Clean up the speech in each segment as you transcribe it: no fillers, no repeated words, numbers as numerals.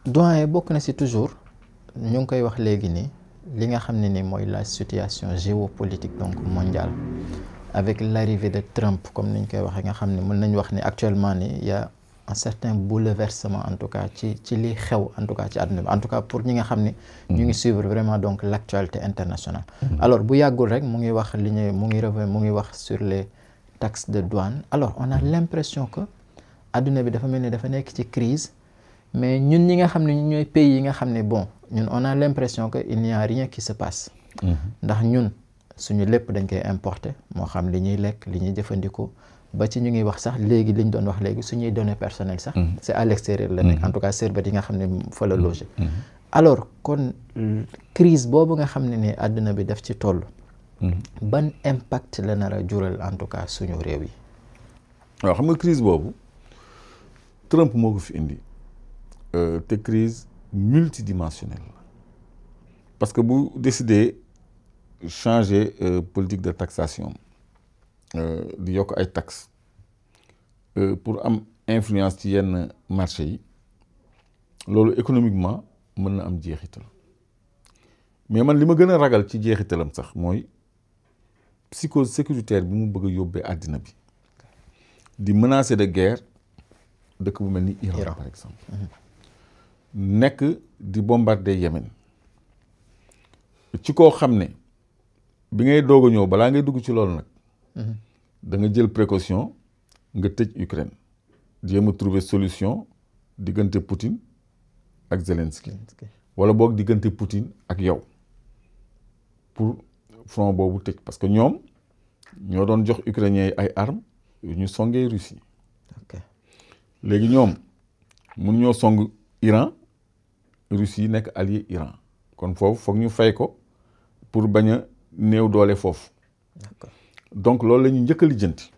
doyen bokk na si toujours ñu ngi koy wax léegi nii li nga xam ne ni mooy la situation géopolitique donc mondiale avec l'arrivée de Trump comme ni ñu koy waxee nga xam ne mën nañu wax ni actuellement ni y a un certain bouleversement en tout cas ci li xew en tout cas ci àdduna bi en tout cas pour ñi nga xam ne ñu ngi suivre vraiment donc l'actualité internationale alors bu yàggul rek mu ngi wax li ñu mu ngi wax sur les taxes de douane alors on a l'impression que àdduna bi dafa mel ni dafa nekk ci crise mais ñun ñi nga xam ne ñun ñooy pays yi nga xam ne bon ñun on a l'impression que il n'y a rien qui se passe ndax ñun suñu lépp dañ koy importer moo xam li ñuy lekk li ñuy jëfandikoo ba ci ñu ngi wax sax léegi li ñu doon wax léegi suñuy données personnelles sax c'est à l'extérieur la nekk en tout cas serveur yi nga xam ne fa la loger alors kon crise boobu nga xam ne ni àdduna bi daf ci toll ban impact la nar a jural en tout cas suñu réew yi waaw xam nga crise boobu Trump moo ko fi indi te crise multidimensionnelle parce que bu décider changer politique de taxation di yokk ay taxes pour am influence ci yenn marché yi loolu économiquement mën na am jeexital mais man li ma gën a ragal ci jeexitalam sax mooy psychose sécuritaire bi mu bëgg a yóbbee àddina bi di menacer de guerre dëkk bu mel ni Iran par exemple nekk di bombarder Yémen ci koo xam ne bi ngay doog a ñëw balaa ngay dugg ci loolu nag da nga jël précaution nga tëj Ukraine jéem a trouver solution diggante Poutine ak Zelensky wala boog diggante Poutine ak yow pour front boobu tëj parce que ñoom ñoo doon jox ukrainiens yi ay armes yu ñu songee Russie léegi ñoom mun ñoo song Iran Russie yi nekk allié Iran kon foofu foog ñu fay ko pour bañ a néew doole foofu donc loolu la ñu njëkk a lijjanti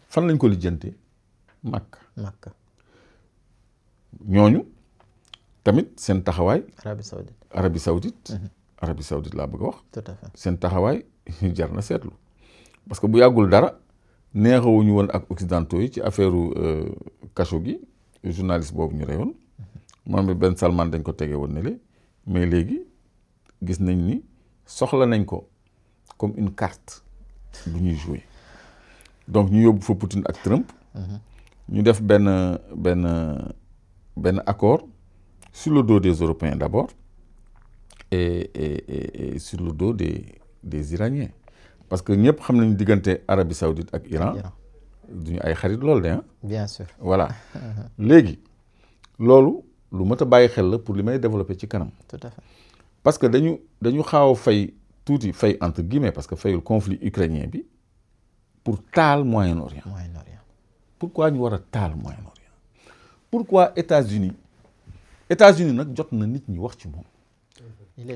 fan lañ ko lijjantee Makka ñooñu tamit seen taxawaay Arabie Saoudite laa bëgg a wax tout à fait seen taxawaay jar na seetlu parce que bu yàggul dara neexawuñu woon ak occidentaux yi ci affaire Khashoggi journaliste boobu ñu reyoon Mohammed Ben Salman dañ ko tege woon ne le mais léegi gis nañ ni soxla nañ ko comme une carte bu ñuy jouer donc ñu yóbbu fa Poutine ak Trump ñu def benn accord sur le dos des Européens d'abord et sur le dos des Iraniens parce que ñëpp xam nañu diggante Arabie Saoudite ak Iran duñu ay xarit loolu de bien sûr voilà léegi loolu lu mat a bàyyi xel la pour li may développer ci kanam tout à fait parce que dañu xaaw a fay tuuti fay entre guillemets parce que fayul conflit ukrainien bi pour taal Moyen-Orient pourquoi ñu war a taal Moyen-Orient pourquoi États-Unis nag jot na nit ñi wax ci moom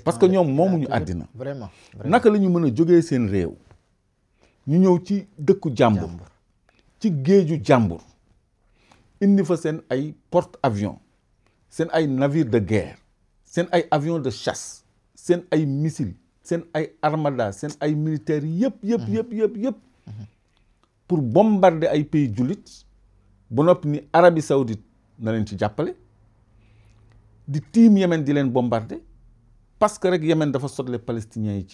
parce que ñoom moomuñu àddina vraiment naka la ñu mën a jógee seen réew ñu ñëw ci dëkku jàmbur ci géeju jàmbur indi fa seen ay porte-avions seen ay navires de guerre seen ay avions de chasse seen ay missiles seen ay armada seen ay militaires yëpp pour bombarder ay pays jullit ba noppi ni Arabie Saoudite na leen ci jàppale di tiim Yémen di leen bombarder parce que rek Yémen dafa sotle palestiniens yi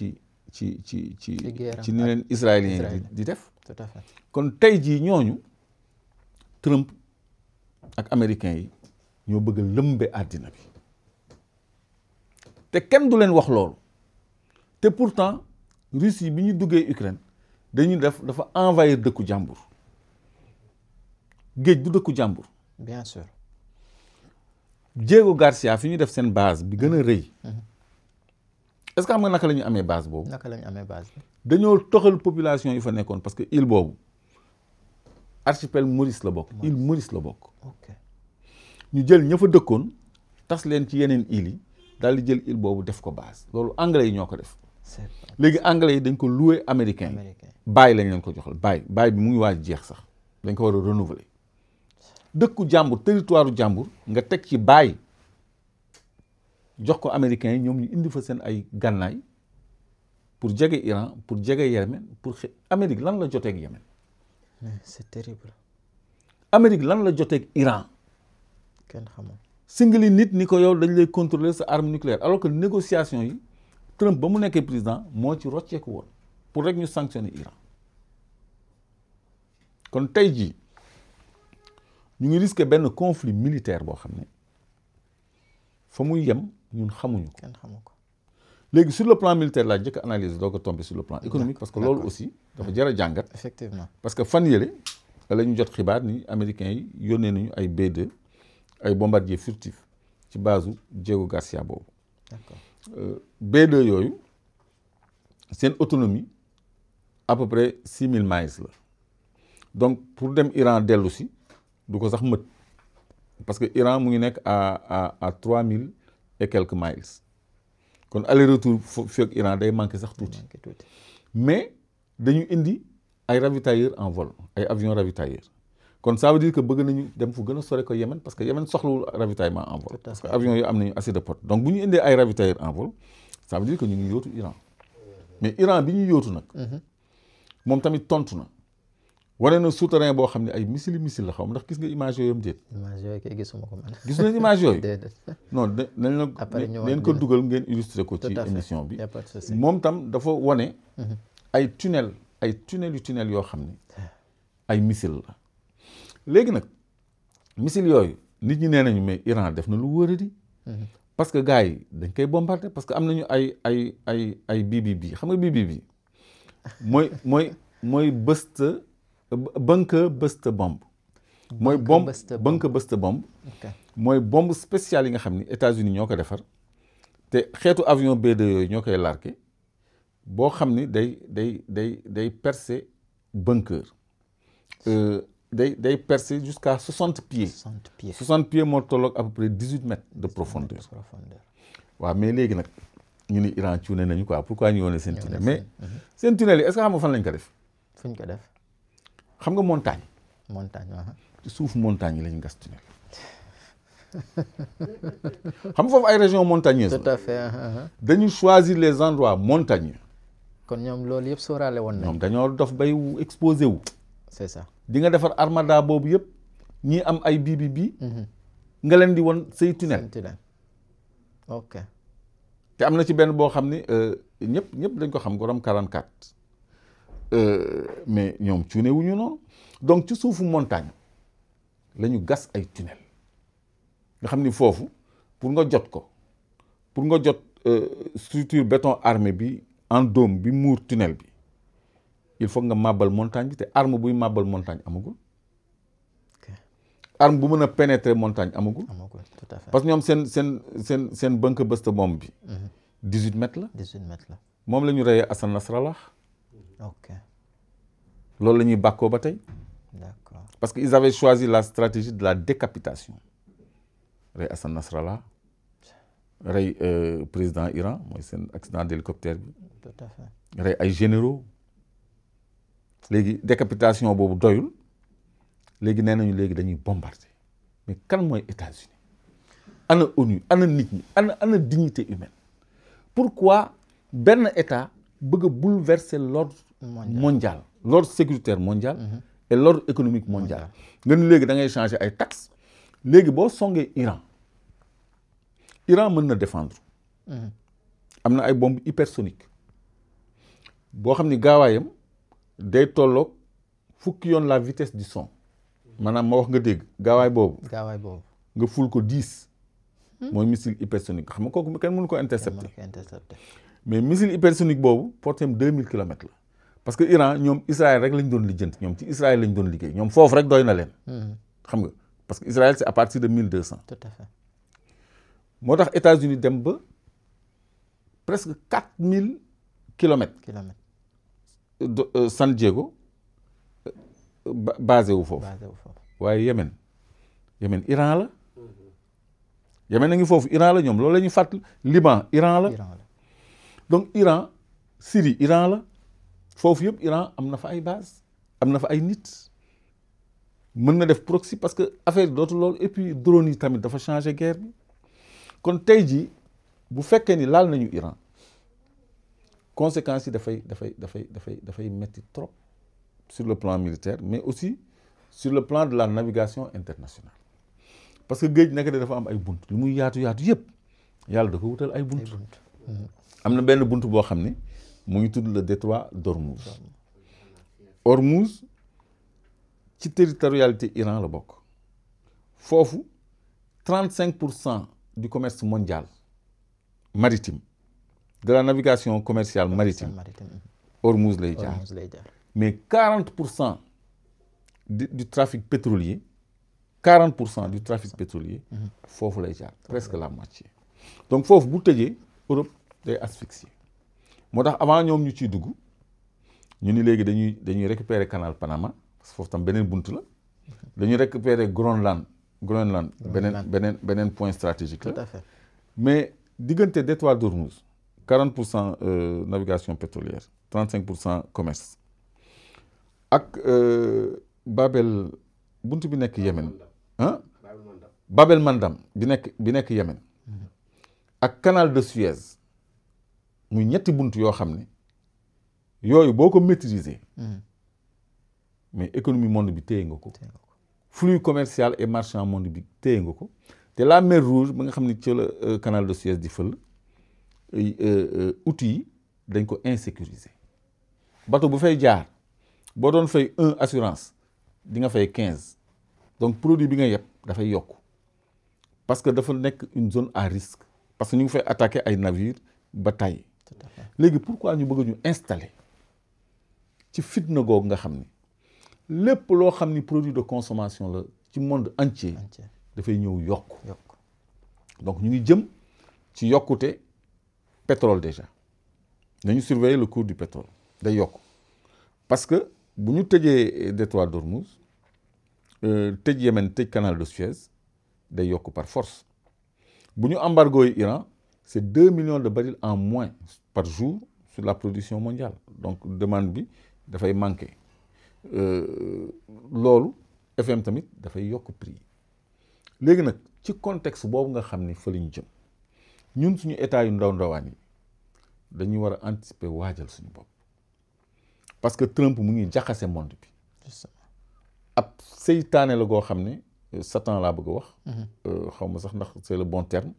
ci ni leen israéliens yi di def tout à fait kon tey jii ñooñu Trump ak américains yi ñoo bëgg a lëmbe àddina bi te kenn du leen wax loolu te pourtant Russie bi ñu duggee Ukraine dafa envahir dëkku jàmbur géej du dëkku jàmbur bien sûr Diego Garcia fi ñu def seen base bi gën a rëy est-ce que xam nga naka la ñu amee base boobu dañoo toxal population yi fa nekkoon parce que île boobu archipel Maurice la bokk île Maurice la bokk ñu jël ña fa dëkkoon tas leen ci yeneen îles yi daal di jël île boobu def ko base loolu anglais yi ñoo ko def léegi anglais yi dañ ko loué américain yi bàyyi lañ leen ko joxal bàyyi bi mu ngi waaj jeex sax dañ ko war a renouveler dëkku jàmbur territoire jàmbur nga teg ci bàyyi jox ko américains yi ñoom ñu indi fa seen ay gànnaay pour jege Iran pour jege Yémen pour Amérique lan la joteeg Yémen c'est terrible Amérique lan la joteeg Iran kenn xamul singali nit ni ko yow dañ lay contrôler sa arme nucléaire alors que négociation yi Trump ba mu nekkee président moo ci rocceeku woon pour rek ñu sanctionner Iran kon tey jii ñu ngi risqué benn conflit militaire boo xam ne fa muy yem ñun xamuñu ko. kenn xamu ko. léegi sur le plan militaire laa jëkk analyse doo ko tomber sur le plan économique parce que loolu aussi dafa jar a jàngat. effectivement parce que fan yële la ñu jot xibaar ni américains yi yónnee nañu ay B2 ay bombardiers furtifs ci base u Diego Garcia boobu. d'accord B2 yooyu seen autonomie à peu près 6000 miles la donc pour dem Iran dellu si du ko sax mët parce que Iran mu ngi nekk à 3000 et quelques miles kon aller retour fii ak Iran day manqué sax tuuti mais dañu indi ay ravitailleurs en vol ay avions ravitailleurs kon ça veut dire que bëgg nañu dem fu gën a sore ko Yémen parce que Yémen soxlawul ravitaillement en vol parce que avions yi am nañu assez de porte donc bu ñu indee ay ravitailleurs en vol ça veut dire que ñu ngi yóotu Iran mais Iran bi ñu yóotu nag moom tamit tontu na wane na souterrain boo xam ne ay missile la xaw ma ndax gis nga image yooyu am déet. image yooyu kay gisuma ko man. gis nañ image yooyu. déedéet. non nañ la ngeen ko dugal ngeen illustré ko ci émission bi. moom tam dafa wane. ay tunnel yoo xam ne ay missile la. léegi nag missile yooyu nit ñi nee nañu mais Iran def na lu wóoradi. parce que gars yi dañ koy bombarder parce que am nañu ay BBB xam nga BBB mooy bunker buster bomb. mooy bunker buster bomb. mooy bombe spéciale yi nga xam ni États-Unis ñoo ko defar te xeetu avion B2 yooyu ñoo koy largué boo xam ni day percer bunker. day percer jusqu'à 60 pieds. 60 pieds moo tolloog à peu près 18 mètres de profondeur. waaw mais léegi nag ñu ni Iran cuune nañu quoi pourquoi ñu wane seen tunnel mais seen tunnel yi est-ce que xam nga fan lañ ko def. fu ñu ko def. xam nga montagne waaw. ci suuf montagne yi lañu gas tunnel. xam nga foofu ay régions montagneuses. tout à fait. dañu choisir les endroits montagneux. kon ñoom loolu yëpp sóoraale woon nañ. ñoom dañoo dof bay exposé wu. c'est ça. di nga defar armada boobu yëpp ñii am ay BBB. nga leen di won say tunnel. ok. te am na ci benn boo xam ni ñëpp dañ ko xam gorom 44. mais ñoom cuune wuñu noonu donc ci suufu montagne la ñu gas ay tunnel nga xam ni foofu pour nga jot structure béton armé bi en dôme bi muur tunnel bi il faut nga màbbal montagne bi te arme buy màbbal montagne amagul. arme bu mën a pénétrer montagne amagul. tout à fait. parce que ñoom seen bunker buster bomb bi. 18 mètres la. 18 mètres la. moom la ñu reyee Hassan Nasrallah. ok. loolu la ñuy bàkkoo ba tey. d'accord. parce que ils avaient choisi la stratégie de la décapitation. rey Hassan Nasrallah rey président Iran mooy seen accident d'hélicoptère bi. tout à fait. rey ay généraux. léegi décapitation boobu doyul léegi nee nañu léegi dañuy bombarder mais kan mooy États-Unis ana ONU ana nit ñi ana dignité humaine pourquoi benn état bëgg a bouleverser l'ordre mondial l'ordre sécuritaire mondial et l'ordre économique mondial nga ni léegi da ngay changer ay taxes léegi boo songee Iran mën na défendre am na ay bombes hypersoniques boo xam ni gaawaayam day tolloog fukki yoon la vitesse du son maanaam ma wax nga dégg gaawaay boobu nga ful ko 10 mooy missile hypersonique xam nga kooku kenn mënu ko intercepter mais missile hypersonique boobu portée 2000 kilomètres la parce que Iran ñoom Israël rek lañ doon lijjanti ñoom ci Israël lañ doon liggéey ñoom foofu rek doy na leen xam nga parce que Israël c'est à partir de 1200 tout à fait. moo tax États-Unis dem ba presque 4000 kilomètres San Diego basé wu foofu waaye Yémen Iran la Yémen a ngi foofu Iran la ñoom loolu la ñuy fàttali Liban Iran la donc Iran Syrie Iran la foofu yëpp Iran am na fa ay base am na fa ay nit mën na def proxy parce que affaire dootu loolu et puis drone yi tamit dafa changer guerre bi kon tey jii bu fekkee ni laal nañu Iran conséquences yi dafay metti trop sur le plan militaire mais aussi sur le plan de la navigation internationale parce que géej naka de dafa am ay bunt lu muy yaatu yaatu yëpp yàlla da ko wutal ay bunt am na benn bunt boo xam ne mu ngi tudd le détroit d'Ormuz. Ormuz ci territorialité Iran la bokk foofu 35% du commerce mondial maritime de la navigation commerciale maritime Ormuz lay jaar mais 40% du trafic pétrolier 40% du trafic pétrolier foofu lay jaar presque la moitié donc foofu bu tëjee Europe day asphyxier moo tax avant ñoom ñu ciy dugg ñu ni léegi dañuy récupérer canal Panama parce que foofu tam beneen bunt la dañuy récupérer Groenland beneen point stratégique la. Tout à fait. Mais diggante détroit d'Ormuz 40% navigation pétrolière 35% commerce ak Babel bunt bi nekk Yémen ah Babel Mandam bi nekk Yémen ak canal de Suez muy ñetti bunt yoo xam ne yooyu boo ko maîtriser mais économie monde bi téye nga ko flux commercial et marchand monde bi téye nga ko te la mer Rouge ba nga xam ne ci la canal de Suez di fël outils yi dañ ko insécuriser bateau bu fay jaar boo doon fay 1 assurance di nga fay 15 donc produit bi nga yeb dafay yokk parce que dafa nekk une zone à risque parce que ñu ngi fay attaquer ay navires ba tey léegi pourquoi ñu bëgg ñu installer ci fitna googu nga xam ni lépp loo xam ni produit de consommation la ci monde entier dafay ñëw yokk donc ñu ngi jëm ci yokkute pétrole déjà nañu surveiller le cours du pétrole day yokk parce que bu ñu tëjee détroit d'Ormuz tëj Yémen tëj canal de Suez day yokk par force bu ñu embargo yi Iran c'est 2 millions de barils en moins par jour sur la production mondiale donc demande bi dafay manquer loolu FM tamit dafay yokk prix léegi nag ci contexte boobu nga xam ni fa la ñu jëm ñun suñu état yu ndawaan yi dañuy war a anticiper waajal suñu bopp parce que Trump mu ngi jaxase monde bi ab seytaane la goo xam ne Satan laa bëgg a wax xaw ma sax ndax c'est le bon terme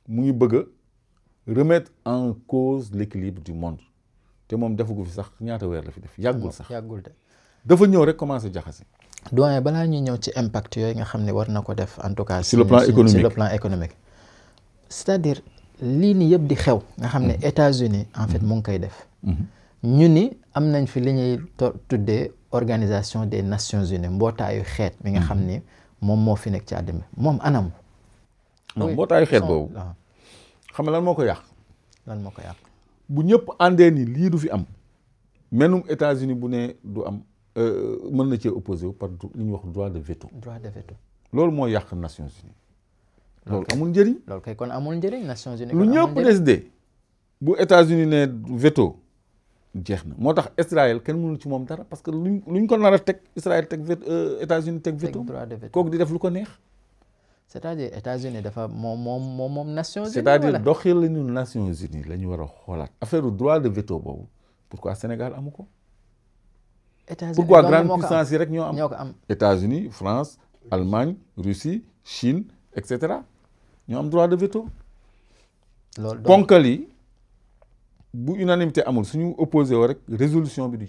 mu ngi bëgg a remettre en cause l'équilibre du monde te moom defagu fi sax ñaata weer la fi def yàggul sax yàggul de dafa ñëw rek commencé jaxase. doyen balaa ñuy ñëw ci impact yooyu nga xam ne war na ko def en tout cas sur le plan économique sur le plan économique c'est-à-dire lii nii yëpp di xew nga xam ne États-Unis en fait mu ngi koy def ñu ni am nañ fi li ñuy tuddee organisation des Nations Unies mbootaayu xeet mi nga xam ni moom moo fi nekk ci àddina moom anam non mbootaayu xeet boobu xam nga lan moo ko yàq bu ñëpp àndee ni lii du fi am menum États-Unis bu ne du am mën na cee opposé wu par li ñuy wax droit de veto loolu moo yàq Nations Unies loolu amul njëriñ loolu kay kon amul njëriñ Nations Unies lu ñëpp décidé bu États-Unis ne veto jeex na moo tax Israël kenn mënul ci moom dara parce que luñ ko nar a teg Israël teg veto États-Unis teg veto kooku di def lu ko neex c'est-à-dire États-Unis dafa moom Nations Unies c'est-à-dire doxalinu Nations Unies la ñu war a xoolaat affaire droit de veto boobu pourquoi Sénégal amu ko pourquoi grande puissance yi rek ñoo am États-Unis France Allemagne Russie Chine et cetera ñoo am droit de veto loolu ponkal yi bu unanimité amul suñu opposé woo rek résolution bi du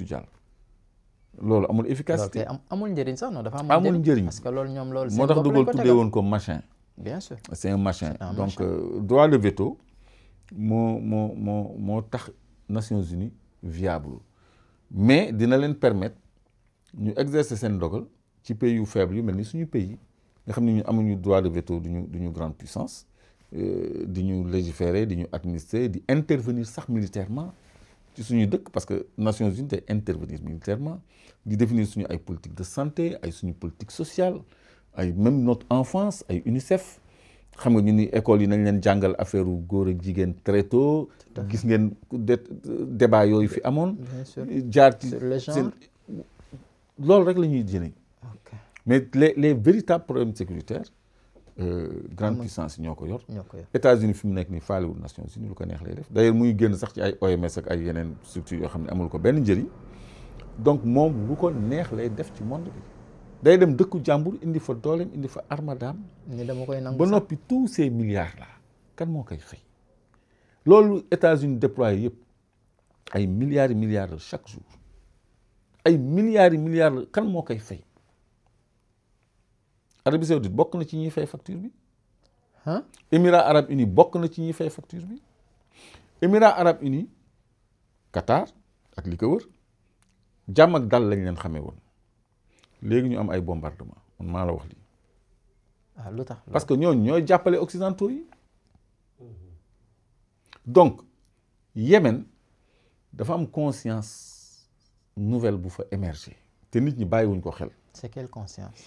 jàll loolu amul efficacité amul njëriñ sax non dafa amul njëriñ parce que loolu ñoom loolu moo tax dugal tuddee woon ko machin bien sûr c'est un machin donc droit de veto moo tax Nations Unies viable mais dina leen permettre ñu exercer seen dogal ci pays yu faible yu mel ni suñu pays nga xam ne ñu amuñu droit de veto duñu grande puissance di ñu légiférer di ñu administrer di intervenir sax militairement ci suñuy dëkk parce que Nations Unies day intervenir militairement di définir suñu ay politique de santé ay suñu politique sociale ay même notre enfance ay UNICEF xam nga ñu ni école yi nañ leen jàngal affaire góor ak jigéen très tôt gis ngeen débat yooyu fi amoon jaar ci seen loolu rek la ñuy jëlee mais les véritables problèmes sécuritaires grande puissance yi ñoo ko yor États-Unis fi mu nekk nii faalewul Nations Unies lu ko neex lay def d'ailleurs muy génn sax ci ay OMS ak ay yeneen structures yoo xam ne amul ko benn njëriñ donc moom lu ko neex lay def ci monde bi day dem dëkku jàmbur indi fa dooleem indi fa armadaam ni dama koy nangu ba noppi tous ces milliards là kan moo koy fay loolu États-Unis déployé yëpp ay milliards et milliards la chaque jour ay milliards et milliards la kan moo koy fay Arabie Saoudite bokk na ci ñuy fay facture bi Émirats arabes unis bokk na ci ñuy fay facture bi Émirats arabes unis Qatar ak li ko wër jàmm ak dal lañ leen xamee woon léegi ñu am ay bombardement man maa la wax lii lu tax parce que ñooñu ñooy jàppale occidentaux yi donc Yémen dafa am conscience nouvelle bu fa émerger te nit ñi bàyyiwuñ ko xel. c'est quelle conscience?